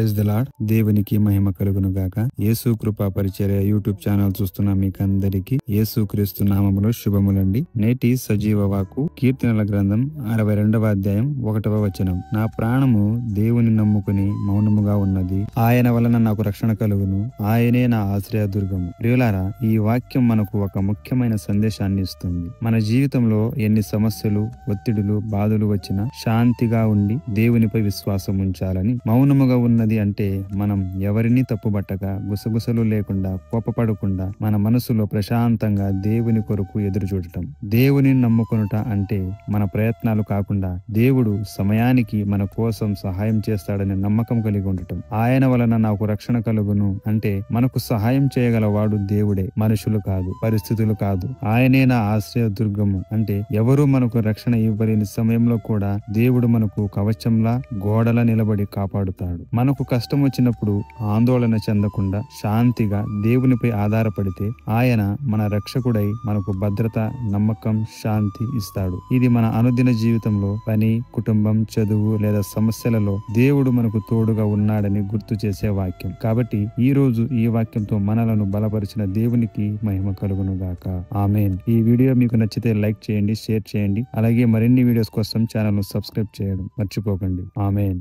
Praise the lord. దేవునికి మహిమ కలుగును గాక. యేసు కృపా పరిచర్య యూట్యూబ్ ఛానల్ చూస్తున్న మీకందరికి యేసు క్రీస్తు నామములో శుభములండి. నేటి సజీవ వాక్కు కీర్తనల గ్రంథం 62వ అధ్యాయం 1వ వచనం. నా ప్రాణము దేవుని నమ్ముకుని మౌనముగా ఉన్నది. ఆయన వలన నాకు రక్షణ కలుగును. ఆయనే నా ఆశ్రయదుర్గము. ప్రియులారా, ఈ వాక్యం మనకు ఒక ముఖ్యమైన సందేశాన్ని ఇస్తుంది. మన జీవితంలో ఎన్ని సమస్యలు, ఒత్తిడులు, బాధలు వచ్చినా శాంతిగా ఉండి దేవునిపై విశ్వాసం ఉంచాలని. మౌనముగా ఉన్నది అంటే మనం ఎవరిని తప్పుబట్టక, గుసగుసలు లేకుండా, కోపపడకుండా, మన మనసులో ప్రశాంతంగా దేవుని కొరకు ఎదురు చూడటం. దేవుని నమ్ముకొనుట అంటే మన ప్రయత్నాలు కాకుండా దేవుడు సమయానికి మన కోసం సహాయం చేస్తాడనే నమ్మకం కలిగి ఉండటం. ఆయన వలన నాకు రక్షణ కలుగును అంటే మనకు సహాయం చేయగలవాడు దేవుడే, మనుషులు కాదు, పరిస్థితులు కాదు. ఆయనే నా ఆశ్రయ దుర్గము అంటే ఎవరు మనకు రక్షణ ఇవ్వలేని సమయంలో కూడా దేవుడు మనకు కవచంలా, గోడలా నిలబడి కాపాడుతాడు. మనకు కష్టం వచ్చినప్పుడు ఆందోళన చెందకుండా శాంతిగా దేవునిపై ఆధారపడితే ఆయన మన రక్షకుడై మనకు భద్రత, నమ్మకం, శాంతి ఇస్తాడు. ఇది మన అనుదిన జీవితంలో పని, కుటుంబం, చదువు లేదా సమస్యలలో దేవుడు మనకు తోడుగా ఉన్నాడని గుర్తు చేసే వాక్యం. కాబట్టి ఈ రోజు ఈ వాక్యంతో మనలను బలపరిచిన దేవునికి మహిమ కలుగును గాక. ఆమేన్. ఈ వీడియో మీకు నచ్చితే లైక్ చేయండి, షేర్ చేయండి. అలాగే మరిన్ని వీడియోస్ కోసం ఛానల్ ను సబ్స్క్రైబ్ చేయడం మర్చిపోకండి. ఆమేన్.